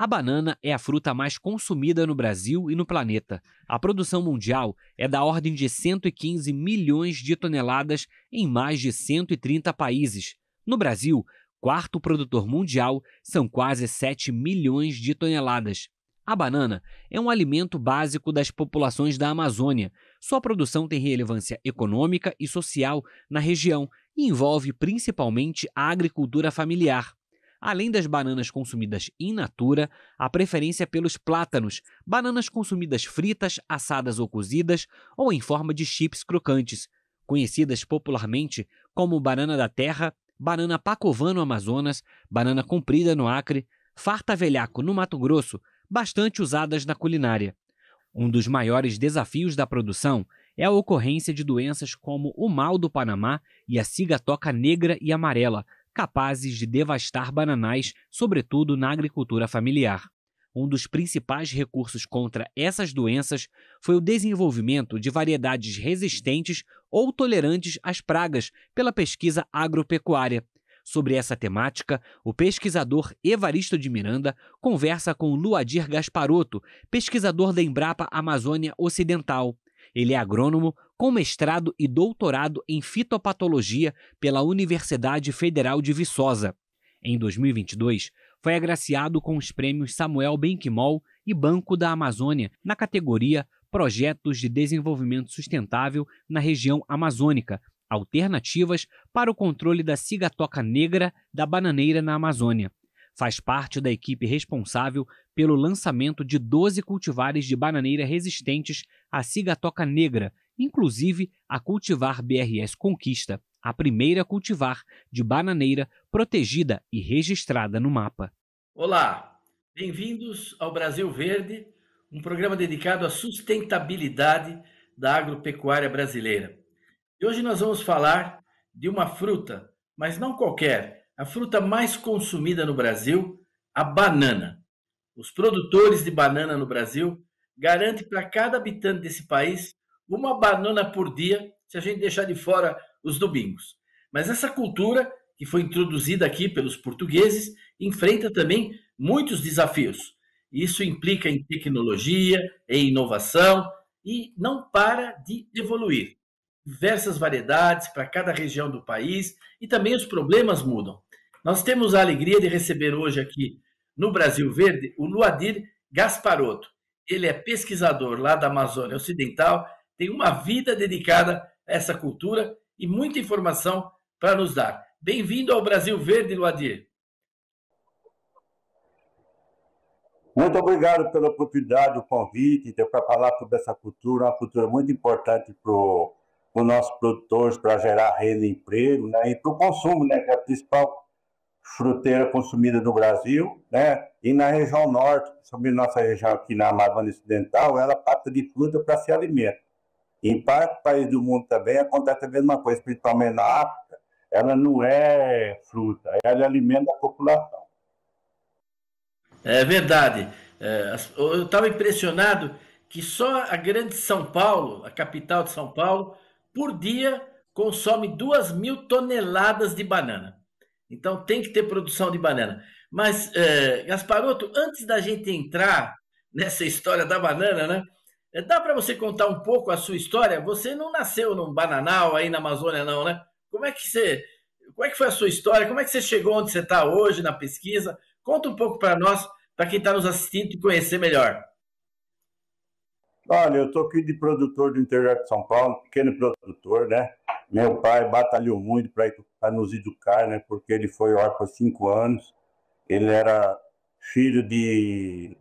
A banana é a fruta mais consumida no Brasil e no planeta. A produção mundial é da ordem de 115 milhões de toneladas em mais de 130 países. No Brasil, quarto produtor mundial, são quase 7 milhões de toneladas. A banana é um alimento básico das populações da Amazônia. Sua produção tem relevância econômica e social na região e envolve principalmente a agricultura familiar. Além das bananas consumidas in natura, há preferência pelos plátanos, bananas consumidas fritas, assadas ou cozidas, ou em forma de chips crocantes, conhecidas popularmente como banana da terra, banana pacovã no Amazonas, banana comprida no Acre, farta velhaco no Mato Grosso, bastante usadas na culinária. Um dos maiores desafios da produção é a ocorrência de doenças como o mal do Panamá e a cigatoca negra e amarela, capazes de devastar bananais, sobretudo na agricultura familiar. Um dos principais recursos contra essas doenças foi o desenvolvimento de variedades resistentes ou tolerantes às pragas pela pesquisa agropecuária. Sobre essa temática, o pesquisador Evaristo de Miranda conversa com Luadir Gasparotto, pesquisador da Embrapa Amazônia Ocidental. Ele é agrônomo com mestrado e doutorado em fitopatologia pela Universidade Federal de Viçosa. Em 2022, foi agraciado com os prêmios Samuel Benquimol e Banco da Amazônia na categoria Projetos de Desenvolvimento Sustentável na Região Amazônica, Alternativas para o Controle da Cigatoca Negra da Bananeira na Amazônia. Faz parte da equipe responsável pelo lançamento de 12 cultivares de bananeira resistentes à cigatoca negra, inclusive a cultivar BRS Conquista, a primeira cultivar de bananeira protegida e registrada no mapa. Olá, bem-vindos ao Brasil Verde, um programa dedicado à sustentabilidade da agropecuária brasileira. E hoje nós vamos falar de uma fruta, mas não qualquer, a fruta mais consumida no Brasil, a banana. Os produtores de banana no Brasil garantem para cada habitante desse país uma banana por dia, se a gente deixar de fora os domingos. Mas essa cultura, que foi introduzida aqui pelos portugueses, enfrenta também muitos desafios. Isso implica em tecnologia, em inovação e não para de evoluir. Diversas variedades para cada região do país e também os problemas mudam. Nós temos a alegria de receber hoje aqui no Brasil Verde o Luadir Gasparotto. Ele é pesquisador lá da Amazônia Ocidental, tem uma vida dedicada a essa cultura e muita informação para nos dar. Bem-vindo ao Brasil Verde, Luadir. Muito obrigado pela oportunidade, o convite, para falar sobre essa cultura, uma cultura muito importante para os nossos produtores, para gerar renda e emprego, né? E para o consumo, né? Que é a principal fruteira consumida no Brasil, né? E na região norte, sobre nossa região aqui na Amazônia Ocidental, ela passa de fruta para ser alimento. Em vários países do mundo também acontece a mesma coisa, principalmente na África, ela não é fruta, ela é alimento da população. É verdade. Eu estava impressionado que só a grande São Paulo, a capital de São Paulo, por dia consome 2.000 toneladas de banana. Então tem que ter produção de banana. Mas, Gasparotto, antes da gente entrar nessa história da banana, né? Dá para você contar um pouco a sua história? Você não nasceu num bananal aí na Amazônia, não, né? Como é que foi a sua história? Como é que você chegou onde você está hoje na pesquisa? Conta um pouco para nós, para quem está nos assistindo e conhecer melhor. Olha, eu estou aqui de produtor do interior de São Paulo, pequeno produtor, né? Meu pai batalhou muito para nos educar, né? Porque ele foi órfão há 5 anos. Ele era filho de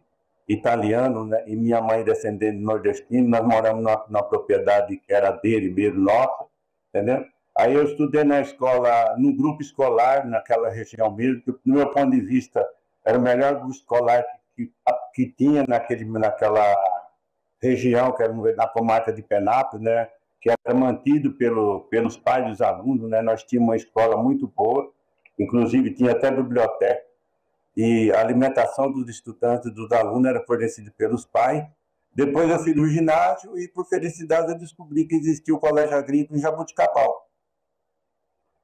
italiano, né? E minha mãe descendente de nordestino. Nós moramos na propriedade que era dele mesmo, nossa, entendeu? Aí eu estudei na escola, no grupo escolar, naquela região mesmo, que, no meu ponto de vista, era o melhor grupo escolar que tinha naquela região, que era na comarca de Penápolis, né? Que era mantido pelos pais dos alunos, né? Nós tínhamos uma escola muito boa, inclusive tinha até biblioteca. E a alimentação dos estudantes, dos alunos, era fornecida pelos pais. Depois eu fui no ginásio e, por felicidade, eu descobri que existia o Colégio Agrícola em Jaboticabal.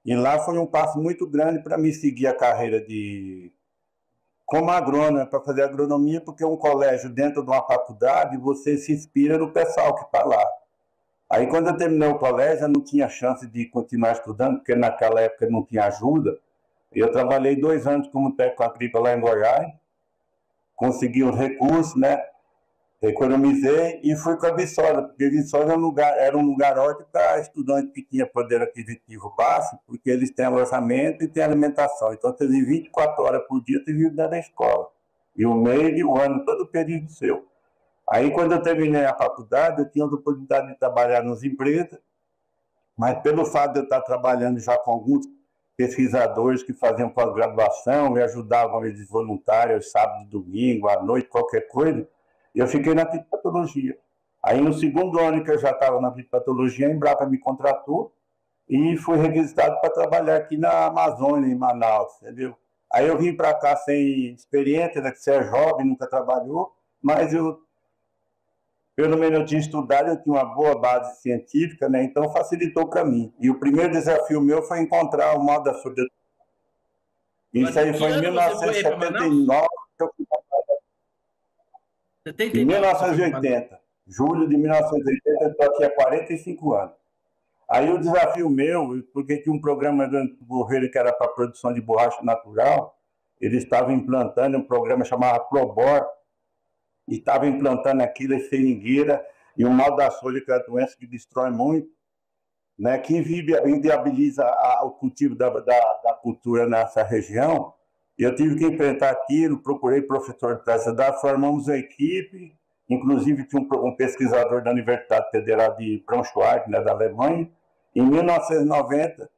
E lá foi um passo muito grande para mim seguir a carreira de como agrônomo, para fazer agronomia, porque um colégio dentro de uma faculdade, você se inspira no pessoal que está lá. Aí, quando eu terminei o colégio, eu não tinha chance de continuar estudando, porque naquela época não tinha ajuda. Eu trabalhei 2 anos como técnico agrícola lá em Goiás, consegui os recursos, né? Economizei e fui para Viçosa, porque Viçosa era um lugar ótimo para estudante que tinha poder aquisitivo baixo, porque eles têm alojamento e têm alimentação. Então, você vive 24 horas por dia, você vive dentro da escola. E o mês e o ano, todo o período seu. Aí, quando eu terminei a faculdade, eu tinha a oportunidade de trabalhar nas empresas, mas pelo fato de eu estar trabalhando já com alguns pesquisadores que faziam pós-graduação, me ajudavam eles voluntários, sábado, domingo, à noite, qualquer coisa, eu fiquei na fitopatologia. Aí, no segundo ano que eu já estava na fitopatologia, a Embrapa me contratou e fui requisitado para trabalhar aqui na Amazônia, em Manaus, entendeu? Aí eu vim para cá sem experiência, né, que você é jovem, nunca trabalhou, mas pelo menos eu tinha estudado, eu tinha uma boa base científica, né? Então facilitou para mim. E o primeiro desafio meu foi encontrar o modo da sua. Isso aí foi em 1979, em 1980, julho de 1980, eu estou aqui há 45 anos. Aí o desafio meu, porque tinha um programa do governo que era para a produção de borracha natural, eles estavam implantando um programa chamado Probor, e estava implantando aquilo em seringueira, e o mal da soja, que é a doença que destrói muito, né, que inviabiliza o cultivo da cultura nessa região. Eu tive que enfrentar aquilo, procurei professor para ajudar, formamos a equipe, inclusive tinha um pesquisador da Universidade Federal de Braunschweig, né, da Alemanha. Em 1990,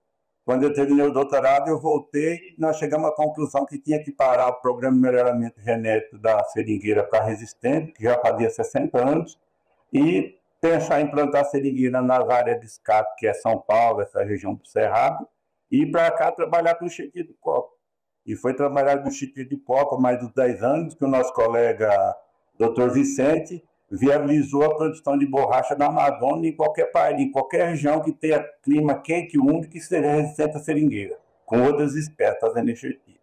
quando eu terminei o doutorado, eu voltei e nós chegamos à conclusão que tinha que parar o programa de melhoramento genético da seringueira para resistente, que já fazia 60 anos, e pensar em implantar seringueira nas áreas de escape, que é São Paulo, essa região do Cerrado, e ir para cá trabalhar com o chiqueiro de coco. E foi trabalhar com o chiqueiro de coco há mais de 10 anos, que o nosso colega Dr. Vicente viabilizou a produção de borracha na Amazônia, em qualquer país, em qualquer região que tenha clima quente e úmido, que seja resistente à seringueira, com outras espécies fazendo enxertia.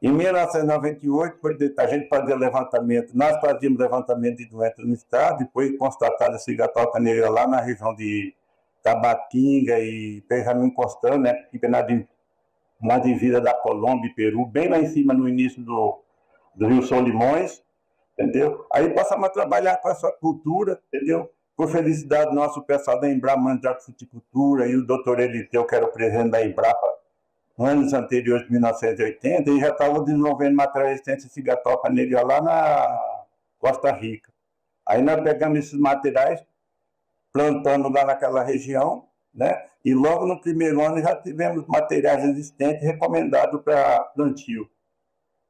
Em 1998, a gente fazia levantamento, nós fazíamos levantamento de doenças no estado, depois constatado a cigatoca negra lá na região de Tabatinga e Pergaminho Costano, né, que fica na divisa da Colômbia e Peru, bem lá em cima, no início do Rio Solimões, entendeu? Aí passamos a trabalhar com essa cultura, entendeu? Por felicidade, nosso pessoal da Embrapa Mandioca Fruticultura e o doutor Eliteu, que era o presidente da Embrapa, anos anteriores, 1980, e já estava desenvolvendo material resistente cigatoca negra lá na Costa Rica. Aí nós pegamos esses materiais, plantando lá naquela região, né? E logo no primeiro ano já tivemos materiais resistentes recomendados para plantio.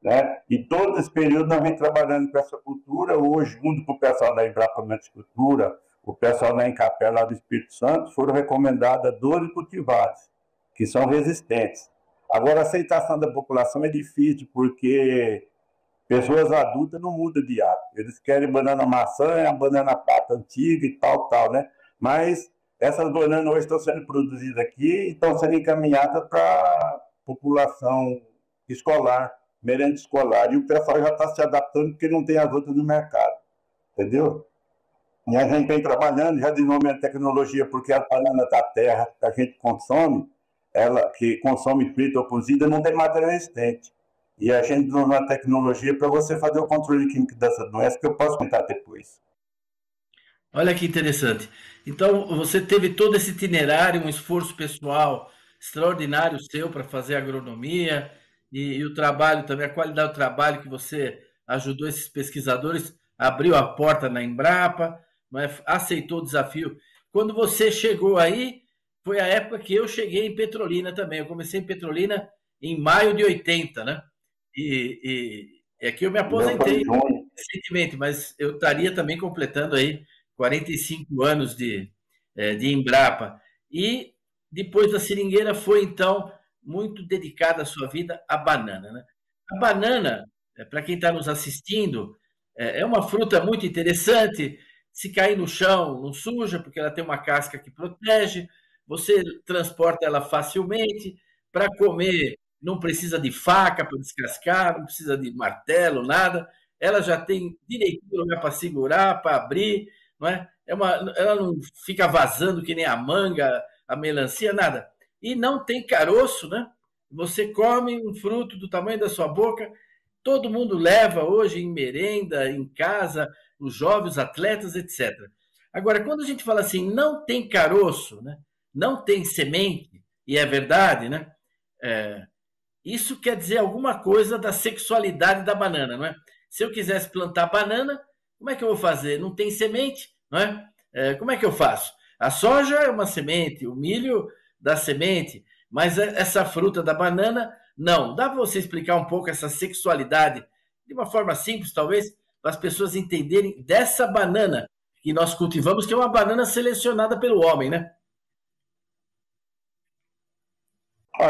Né? E todo esse período nós vem trabalhando com essa cultura, hoje, junto com o pessoal da Embrapa Cultura, o pessoal da Encapé lá do Espírito Santo, foram recomendadas 12 cultivares, que são resistentes. Agora, a aceitação da população é difícil, porque pessoas adultas não mudam de hábito. Eles querem banana maçã, banana pata antiga e tal, né? Mas essas bananas hoje estão sendo produzidas aqui e estão sendo encaminhadas para a população escolar, merenda escolar, e o pessoal já está se adaptando porque não tem as outras no mercado, entendeu? E a gente vem trabalhando, já desenvolvendo tecnologia, porque a banana da terra que a gente consome, ela que consome frita ou cozida, não tem material resistente. E a gente desenvolveu uma tecnologia para você fazer o controle químico dessa doença, que eu posso comentar depois. Olha que interessante. Então, você teve todo esse itinerário, um esforço pessoal extraordinário seu para fazer agronomia, e o trabalho também, a qualidade do trabalho que você ajudou esses pesquisadores, abriu a porta na Embrapa, mas aceitou o desafio. Quando você chegou aí, foi a época que eu cheguei em Petrolina também. Eu comecei em Petrolina em maio de 80, né? E aqui eu me aposentei recentemente, mas eu estaria também completando aí 45 anos de Embrapa. E depois da seringueira foi, então, muito dedicada a sua vida à banana. Né? A banana, para quem está nos assistindo, é uma fruta muito interessante. Se cair no chão, não suja, porque ela tem uma casca que protege. Você transporta ela facilmente. Para comer, não precisa de faca para descascar, não precisa de martelo, nada. Ela já tem direitinho lugar para segurar, para abrir, não é? Ela não fica vazando que nem a manga, a melancia, nada. E não tem caroço, né? Você come um fruto do tamanho da sua boca, todo mundo leva hoje em merenda, em casa, os jovens, os atletas, etc. Agora, quando a gente fala assim, não tem caroço, né? Não tem semente, e é verdade, né? Isso quer dizer alguma coisa da sexualidade da banana, não é? Se eu quisesse plantar banana, como é que eu vou fazer? Não tem semente, não é? Como é que eu faço? A soja é uma semente, o milho dá semente, mas essa fruta da banana, não. Dá para você explicar um pouco essa sexualidade de uma forma simples, talvez, para as pessoas entenderem dessa banana que nós cultivamos, que é uma banana selecionada pelo homem, né?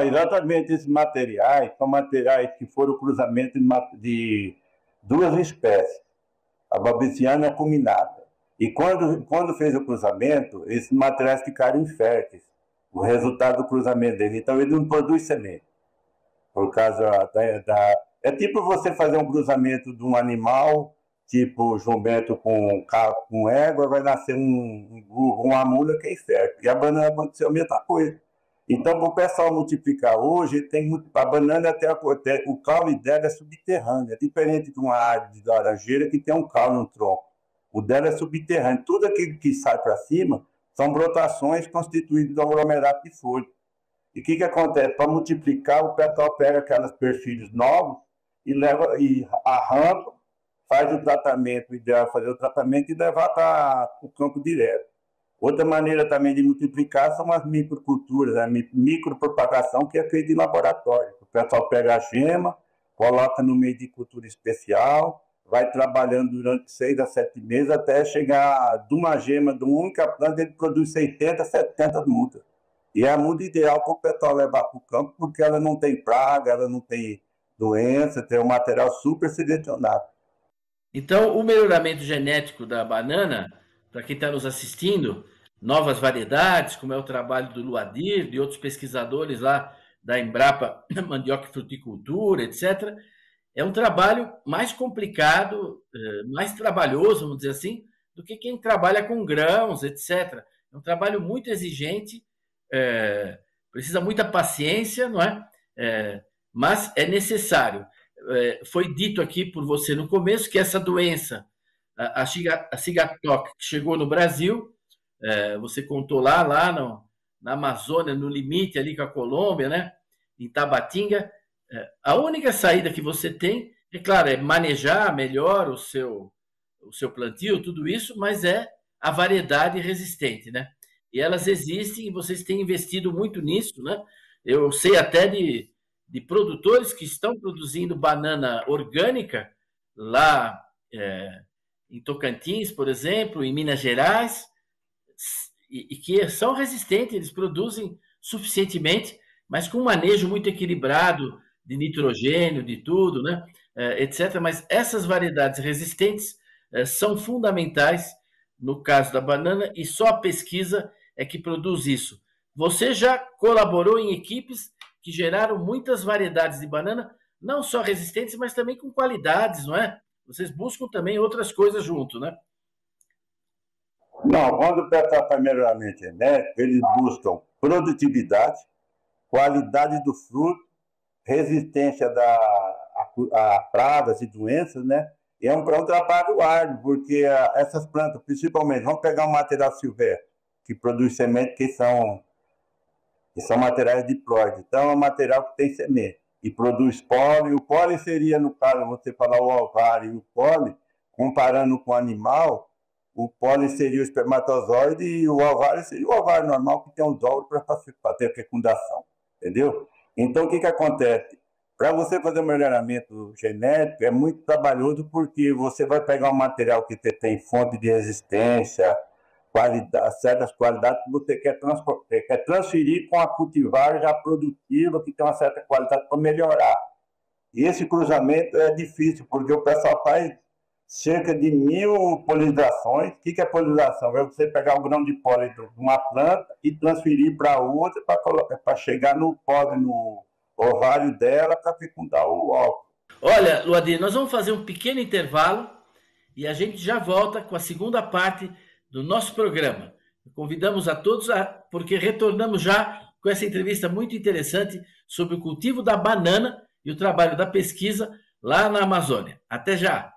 Exatamente, esses materiais são materiais que foram o cruzamento de duas espécies, a babiciana e a cuminata. E quando fez o cruzamento, esses materiais ficaram inférteis, o resultado do cruzamento dele. Então ele não produz semente. Por causa É tipo você fazer um cruzamento de um animal, tipo jumento com égua, vai nascer uma mula que é infértil. E a banana aconteceu a mesma coisa. Então, para o pessoal multiplicar hoje, a banana até o caule dela é subterrâneo, é diferente de uma árvore de laranjeira que tem um caule no tronco. O dela é subterrâneo. Tudo aquilo que sai para cima são brotações constituídas de um aglomerado de folhas. E o que acontece? Para multiplicar, o pessoal pega aquelas perfilhos novos e arranca, faz o tratamento, o ideal é fazer o tratamento e levar para o campo direto. Outra maneira também de multiplicar são as microculturas, a micropropagação, que é feita em laboratório. O pessoal pega a gema, coloca no meio de cultura especial, vai trabalhando durante 6 a 7 meses até chegar de uma gema, de uma única planta, ele produz 60, 70 mudas. E é a muda ideal para o pessoal levar para o campo, porque ela não tem praga, ela não tem doença, tem um material super selecionado. Então, o melhoramento genético da banana, para quem está nos assistindo, novas variedades, como é o trabalho do Luadir, de outros pesquisadores lá da Embrapa, Mandioca e Fruticultura, etc., é um trabalho mais complicado, mais trabalhoso, vamos dizer assim, do que quem trabalha com grãos, etc. É um trabalho muito exigente, precisa muita paciência, não é? Mas é necessário. Foi dito aqui por você no começo que essa doença, a cigatoca, que chegou no Brasil, você contou lá na Amazônia, no limite ali com a Colômbia, né? Em Tabatinga. A única saída que você tem, é claro, é manejar melhor o seu plantio, tudo isso, mas é a variedade resistente, né? E elas existem e vocês têm investido muito nisso, né? Eu sei até de produtores que estão produzindo banana orgânica lá em Tocantins, por exemplo, em Minas Gerais, e que são resistentes, eles produzem suficientemente, mas com um manejo muito equilibrado de nitrogênio, de tudo, né? Etc. Mas essas variedades resistentes são fundamentais no caso da banana e só a pesquisa é que produz isso. Você já colaborou em equipes que geraram muitas variedades de banana, não só resistentes, mas também com qualidades, não é? Vocês buscam também outras coisas junto, né? Não, quando o pessoal faz melhoramento genético, eles buscam produtividade, qualidade do fruto, resistência a pragas e doenças, né? E é um trabalho árduo, porque essas plantas, principalmente, vamos pegar um material silvestre, que produz semente, que são materiais diploides. Então, é um material que tem semente e produz pólen. O pólen seria, no caso, você falar o ovário e o pólen, comparando com o animal, o pólen seria o espermatozoide e o ovário seria o ovário normal, que tem os óvulos para ter fecundação, entendeu? Então, o que acontece? Para você fazer um melhoramento genético, é muito trabalhoso, porque você vai pegar um material que tem fonte de resistência, certas qualidades que você quer transferir com a cultivar já produtiva, que tem uma certa qualidade para melhorar. E esse cruzamento é difícil, porque o pessoal faz cerca de 1000 polinizações. O que é polinização? É você pegar um grão de pólen de uma planta e transferir para outra para chegar no pólen, no ovário dela para fecundar o óvulo. Olha, Luadir, nós vamos fazer um pequeno intervalo e a gente já volta com a segunda parte do nosso programa. Convidamos a todos, porque retornamos já com essa entrevista muito interessante sobre o cultivo da banana e o trabalho da pesquisa lá na Amazônia. Até já!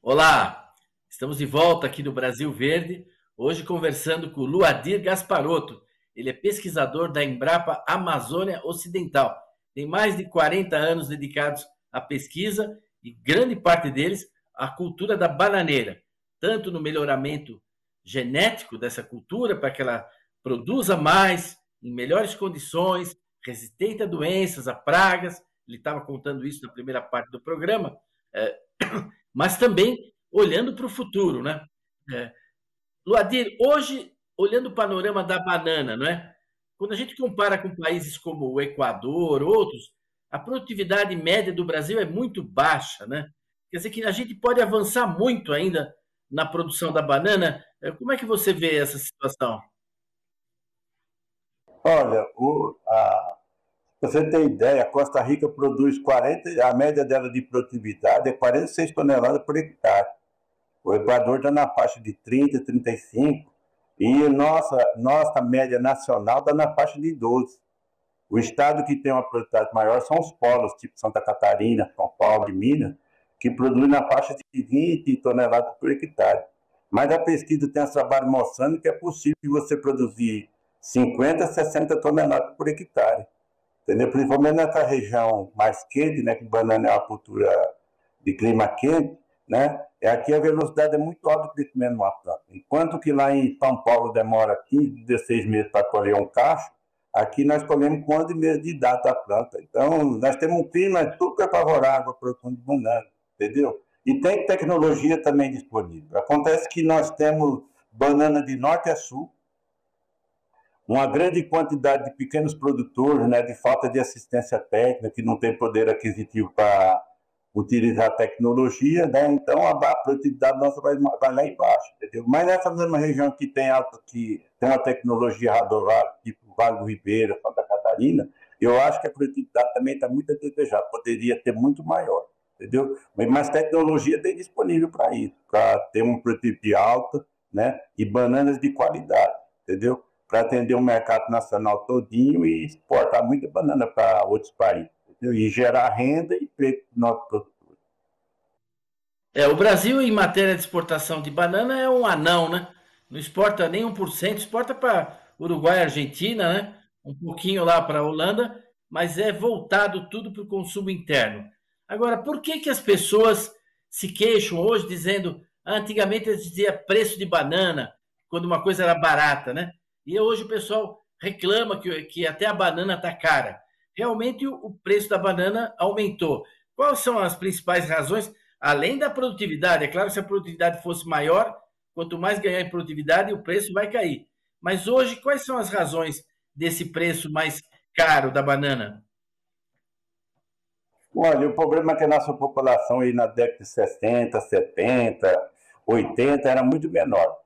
Olá, estamos de volta aqui no Brasil Verde, hoje conversando com o Luadir Gasparotto. Ele é pesquisador da Embrapa Amazônia Ocidental. Tem mais de 40 anos dedicados à pesquisa e grande parte deles à cultura da bananeira, tanto no melhoramento genético dessa cultura para que ela produza mais, em melhores condições, resistente a doenças, a pragas. Ele estava contando isso na primeira parte do programa. Mas também olhando para o futuro, né? Luadir, hoje, olhando o panorama da banana, não é? Quando a gente compara com países como o Equador, outros, a produtividade média do Brasil é muito baixa, né? Quer dizer que a gente pode avançar muito ainda na produção da banana. Como é que você vê essa situação? Olha, você tem ideia, a Costa Rica produz 40, a média dela de produtividade é 46 toneladas por hectare. O Equador está na faixa de 30, 35, e nossa média nacional está na faixa de 12. O estado que tem uma produtividade maior são os polos, tipo Santa Catarina, São Paulo e Minas, que produzem na faixa de 20 toneladas por hectare. Mas a pesquisa tem esse trabalho mostrando que é possível você produzir 50, 60 toneladas por hectare. Entendeu? Principalmente nessa região mais quente, né, que banana é uma cultura de clima quente, né, aqui a velocidade é muito alta do crescimento de uma planta. Enquanto que lá em São Paulo demora 15, 16 meses para colher um cacho, aqui nós colhemos com 11 meses de idade da planta. Então, nós temos um clima super favorável à produção de banana, entendeu? E tem tecnologia também disponível. Acontece que nós temos banana de norte a sul, uma grande quantidade de pequenos produtores, né, de falta de assistência técnica, que não tem poder aquisitivo para utilizar a tecnologia, né? Então a produtividade nossa vai lá embaixo, entendeu? Mas nessa mesma região que tem uma tecnologia razoável, tipo Vale do Ribeira, Santa Catarina, eu acho que a produtividade também está muito a desejar, poderia ter muito maior, entendeu? Mas tecnologia tem disponível para isso, para ter uma produtividade alta, né, e bananas de qualidade, entendeu? Para atender o mercado nacional todinho e exportar muita banana para outros países, entendeu? E gerar renda e emprego para os nossos produtores. O Brasil, em matéria de exportação de banana, é um anão, né? Não exporta nem 1%, exporta para Uruguai e Argentina, né? Um pouquinho lá para a Holanda, mas é voltado tudo para o consumo interno. Agora, por que as pessoas se queixam hoje dizendo, antigamente eles diziam preço de banana, quando uma coisa era barata, né? E hoje o pessoal reclama que até a banana está cara. Realmente o preço da banana aumentou. Quais são as principais razões? Além da produtividade, é claro que se a produtividade fosse maior, quanto mais ganhar em produtividade, o preço vai cair. Mas hoje, quais são as razões desse preço mais caro da banana? Olha, o problema é que a nossa população aí na década de 60, 70, 80 era muito menor.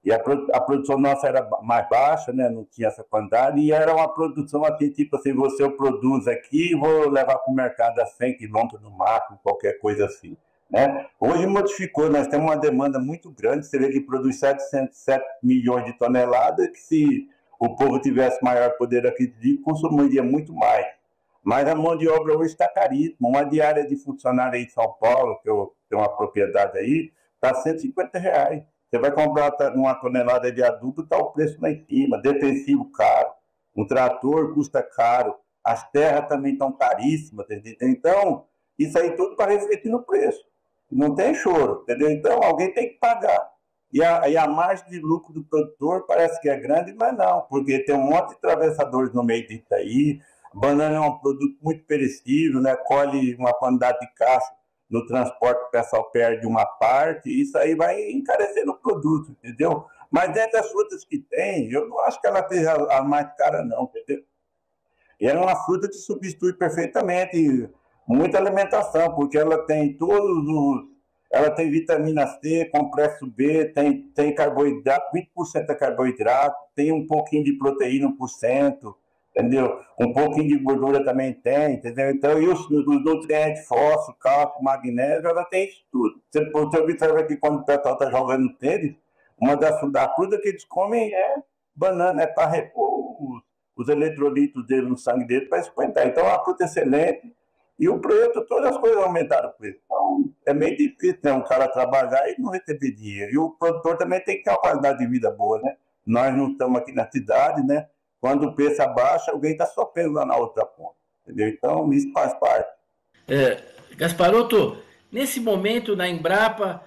E a produção nossa era mais baixa, né? Não tinha essa quantidade, e era uma produção assim, tipo assim, eu produzo aqui e vou levar para o mercado a 100 quilômetros no máximo, qualquer coisa assim, né? Hoje modificou, nós temos uma demanda muito grande, você vê que produz 707 milhões de toneladas, que se o povo tivesse maior poder aquisitivo, consumiria muito mais. Mas a mão de obra hoje está caríssima, uma diária de funcionário aí em São Paulo, que eu tenho uma propriedade aí, está R$150. Você vai comprar uma tonelada de adubo, está o preço lá em cima, defensivo caro, um trator custa caro, as terras também estão caríssimas, entendeu? Então, isso aí tudo para refletir no preço. Não tem choro, entendeu? Então, alguém tem que pagar. E a margem de lucro do produtor parece que é grande, mas não, porque tem um monte de atravessadores no meio disso aí. Banana é um produto muito perecível, né? Colhe uma quantidade de cacho no transporte, o pessoal perde uma parte, isso aí vai encarecendo o produto, entendeu? Mas dentro das frutas que tem, eu não acho que ela seja a mais cara, não, entendeu? E ela é uma fruta que substitui perfeitamente muita alimentação, porque ela tem todos os. Ela tem vitamina C, complexo B, tem carboidrato, 20% é carboidrato, tem um pouquinho de proteína, 1%, entendeu? Um pouquinho de gordura também tem, entendeu? Então, e os nutrientes, fósforo, cálcio, magnésio, ela tem isso tudo. Você observa que quando o pessoal está jogando tênis, uma da fruta que eles comem é banana, é para repor os eletrolitos dele no sangue dele para esquentar. Então, a fruta é excelente. E o preço, todas as coisas aumentaram o preço. Então, é meio difícil, né? Um cara trabalhar e não receber dinheiro. E o produtor também tem que ter uma qualidade de vida boa, né? Nós não estamos aqui na cidade, né? Quando o preço abaixa, alguém está sofrendo lá na outra ponta. Entendeu? Então, isso faz parte. Gasparotto, nesse momento na Embrapa,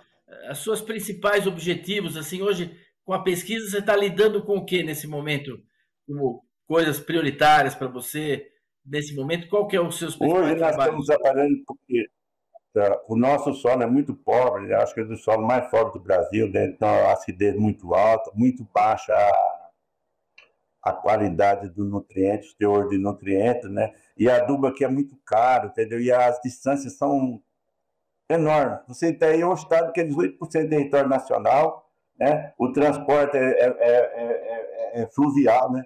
os seus principais objetivos, assim, hoje com a pesquisa, você está lidando com o que nesse momento? Como coisas prioritárias para você nesse momento? Qual que é os seus principais Hoje nós trabalhos? estamos trabalhando porque o nosso solo é muito pobre, acho que é do solo mais pobre do Brasil, né? Então a acidez muito alta, muito baixa a qualidade dos nutrientes, o teor de nutrientes, né? E adubo aqui é muito caro, entendeu? E as distâncias são enormes. Você tem aí um estado que é 18% do território nacional, né? O transporte é fluvial, né?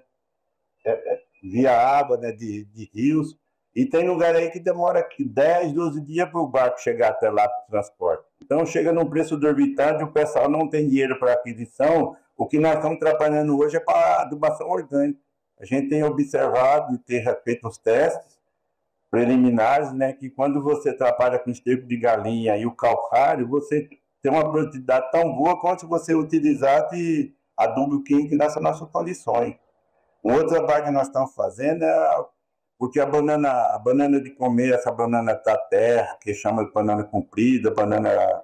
Via água, né? De rios. E tem lugar aí que demora aqui 10, 12 dias para o barco chegar até lá para o transporte. Então chega num preço exorbitante, o pessoal não tem dinheiro para aquisição. O que nós estamos trabalhando hoje é para adubação orgânica. A gente tem observado e tem feito os testes preliminares, né, que quando você trabalha com esterco de galinha e o calcário, você tem uma produtividade tão boa quanto se você utilizasse adubo químico nessas nossas condições. Um outro trabalho que nós estamos fazendo é porque a banana de comer, essa banana da terra, que chama de banana comprida, banana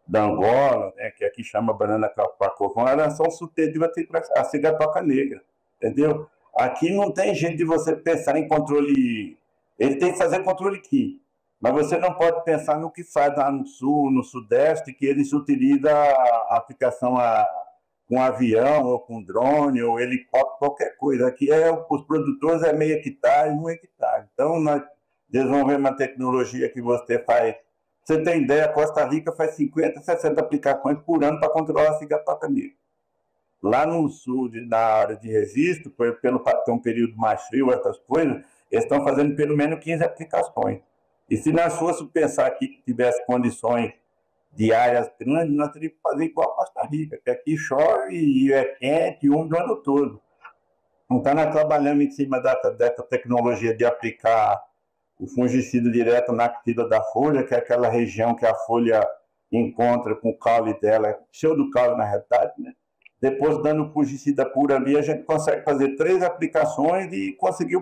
da Angola, né, que aqui chama banana capacovão, elas são suscetíveis a cigatoca negra, entendeu? Aqui não tem jeito de você pensar em controle, ele tem que fazer controle aqui, mas você não pode pensar no que faz lá no sul, no sudeste, que eles utilizam a aplicação com avião, ou com drone, ou helicóptero, qualquer coisa. Aqui os produtores é meio hectare, 1 hectare. Então, nós desenvolvemos uma tecnologia que você faz. Você tem ideia, a Costa Rica faz 50, 60 aplicações por ano para controlar a cigatoca negra. Lá no sul, na área de registro, pelo ter um período mais frio, essas coisas, eles estão fazendo pelo menos 15 aplicações. E se nós fôssemos pensar aqui que tivesse condições de áreas grandes, nós teríamos que fazer igual a Costa Rica, que aqui chove e é quente e úmido o ano todo. Então, nós trabalhamos em cima dessa tecnologia de aplicar o fungicida direto na axila da folha, que é aquela região que a folha encontra com o caule dela, cheio do caule na realidade, né? Depois, dando o fungicida puro ali, a gente consegue fazer 3 aplicações e conseguir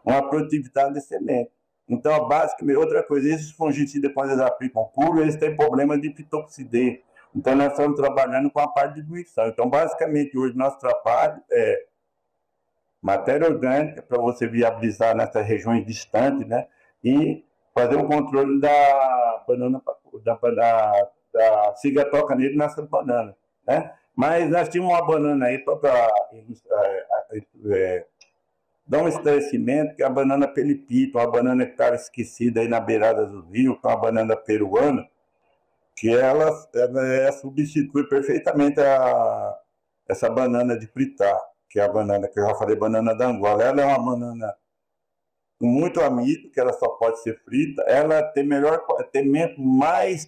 uma produtividade excelente. Então, a básica, outra coisa, esses fungicidas, quando eles aplicam puro, eles têm problema de fitoxidez. Então, nós estamos trabalhando com a parte de diluição. Então, basicamente, hoje, nosso trabalho é matéria orgânica para você viabilizar nessas regiões distantes, né? E fazer um controle da banana, da cigatoca negra nessas bananas, né? Mas nós tínhamos uma banana aí para dá um esclarecimento, que é a banana pelipito, uma banana que estava esquecida aí na beirada do rio, que é uma banana peruana, que ela substitui perfeitamente essa banana de fritar, que é a banana que eu já falei, banana da Angola. Ela é uma banana com muito amido, que ela só pode ser frita. Ela tem mais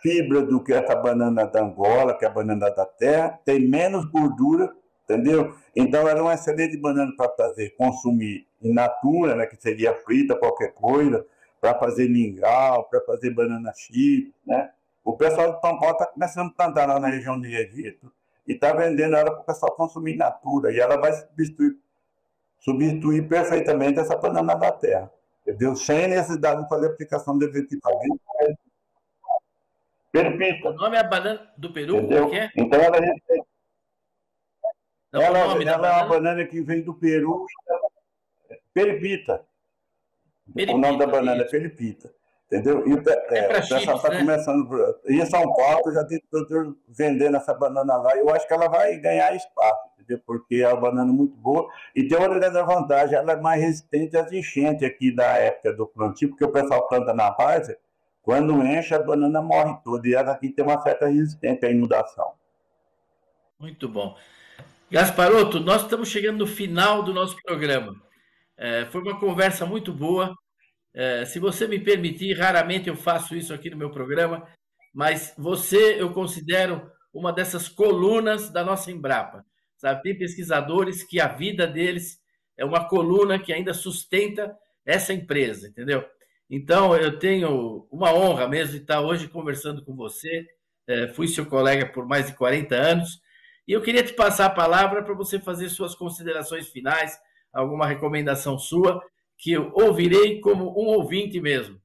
fibra do que essa banana da Angola, que é a banana da terra, tem menos gordura, entendeu? Então, ela é uma excelente banana para fazer, consumir in natura, né, que seria frita, qualquer coisa, para fazer mingau, para fazer banana chips, né? O pessoal de São Paulo está começando a plantar lá na região de Egito e está vendendo ela para o pessoal consumir in natura, e ela vai substituir perfeitamente essa banana da terra, entendeu? Sem necessidade de fazer aplicação de vertical. O nome é a banana do Peru? Entendeu? O que é? Então, ela é uma banana que vem do Peru, peripita. O nome da banana é peripita. entendeu? E o para pessoal chips, está né? começando. Em São Paulo já tem produtor vendendo essa banana lá. Eu acho que ela vai ganhar espaço, entendeu? Porque é uma banana muito boa. E tem outra grande vantagem, ela é mais resistente às enchentes aqui da época do plantio, porque o pessoal planta na várzea, quando enche, a banana morre toda. E ela aqui tem uma certa resistência à inundação. Muito bom. Gasparotto, nós estamos chegando no final do nosso programa. Foi uma conversa muito boa. Se você me permitir, raramente eu faço isso aqui no meu programa, mas você eu considero uma dessas colunas da nossa Embrapa. Sabe? Tem pesquisadores que a vida deles é uma coluna que ainda sustenta essa empresa, entendeu? Então, eu tenho uma honra mesmo de estar hoje conversando com você. Fui seu colega por mais de 40 anos. E eu queria te passar a palavra para você fazer suas considerações finais, alguma recomendação sua, que eu ouvirei como um ouvinte mesmo.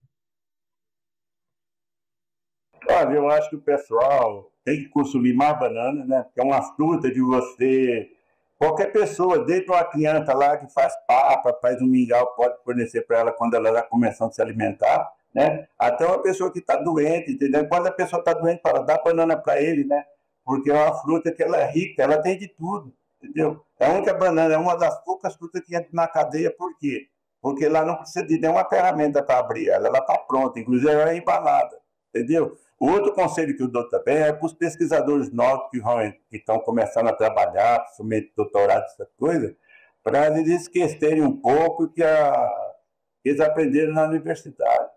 Olha, eu acho que o pessoal tem que consumir mais banana, né? Porque é uma fruta de você. Qualquer pessoa, desde uma criança lá que faz papa, faz um mingau, pode fornecer para ela quando ela está começando a se alimentar, né? Até uma pessoa que está doente, entendeu? Quando a pessoa está doente, fala, dá banana para ele, né? Porque é uma fruta que ela é rica, ela tem de tudo, entendeu? É a única banana, é uma das poucas frutas que entra na cadeia, por quê? Porque lá não precisa de nenhuma ferramenta para abrir ela está pronta, inclusive ela é embalada, entendeu? O outro conselho que eu dou também é para os pesquisadores novos que estão começando a trabalhar, principalmente doutorado, essa coisa, para eles esquecerem um pouco que eles aprenderam na universidade.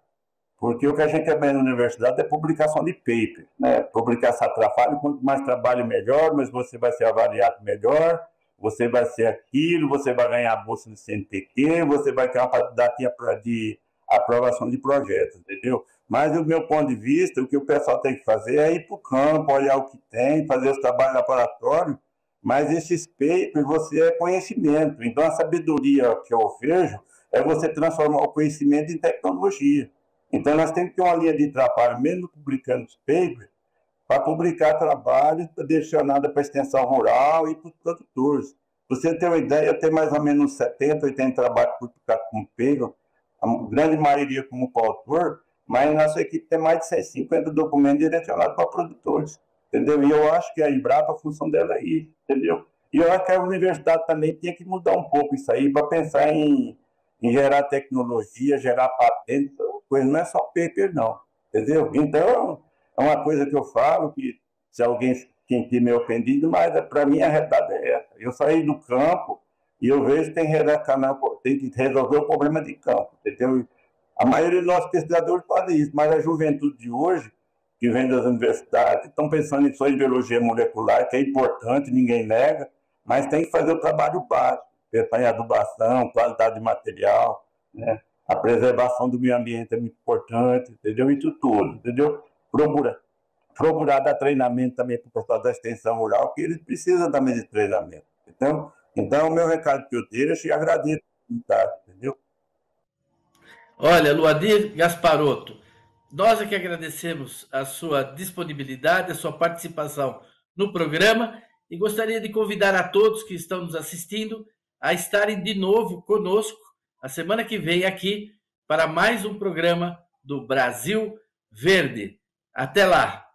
Porque o que a gente aprende na universidade é publicação de paper, né? Publicação trabalho, quanto mais trabalho, melhor, mas você vai ser avaliado melhor, você vai ser aquilo, você vai ganhar a bolsa do CNPq, você vai ter uma quantidade de aprovação de projetos, entendeu? Mas, do meu ponto de vista, o que o pessoal tem que fazer é ir para o campo, olhar o que tem, fazer os trabalhos laboratórios, mas esses papers, você é conhecimento. Então, a sabedoria que eu vejo é você transformar o conhecimento em tecnologia. Então, nós temos que ter uma linha de trabalho, mesmo publicando os papers, para publicar trabalhos direcionados para a extensão rural e para os produtores. Para você ter uma ideia, eu tenho mais ou menos 70, 80 trabalhos publicados com paper, a grande maioria como coautor, mas nossa equipe tem mais de 150 documentos direcionados para produtores, entendeu? E eu acho que a Embrapa, a função dela é isso, entendeu? E eu acho que a universidade também tem que mudar um pouco isso aí, para pensar em gerar tecnologia, gerar patentes, coisa, não é só paper, não, entendeu? Então, é uma coisa que eu falo, que se alguém sentir meio ofendido, mas para mim a realidade é essa. Eu saí do campo e eu vejo que tem que resolver o problema de campo, entendeu? A maioria dos nossos pesquisadores fazem isso, mas a juventude de hoje, que vem das universidades, estão pensando em só em biologia molecular, que é importante, ninguém nega, mas tem que fazer o trabalho básico, pensar em adubação, qualidade de material, né? A preservação do meio ambiente é muito importante, entendeu? Isso tudo, entendeu? Procurar dar treinamento também para o pessoal da extensão rural, que eles precisam também de treinamento. Então o meu recado que eu tenho, eu te agradeço, entendeu? Olha, Luadir Gasparotto, nós é que agradecemos a sua disponibilidade, a sua participação no programa e gostaria de convidar a todos que estão nos assistindo a estarem de novo conosco a semana que vem aqui para mais um programa do Brasil Verde. Até lá!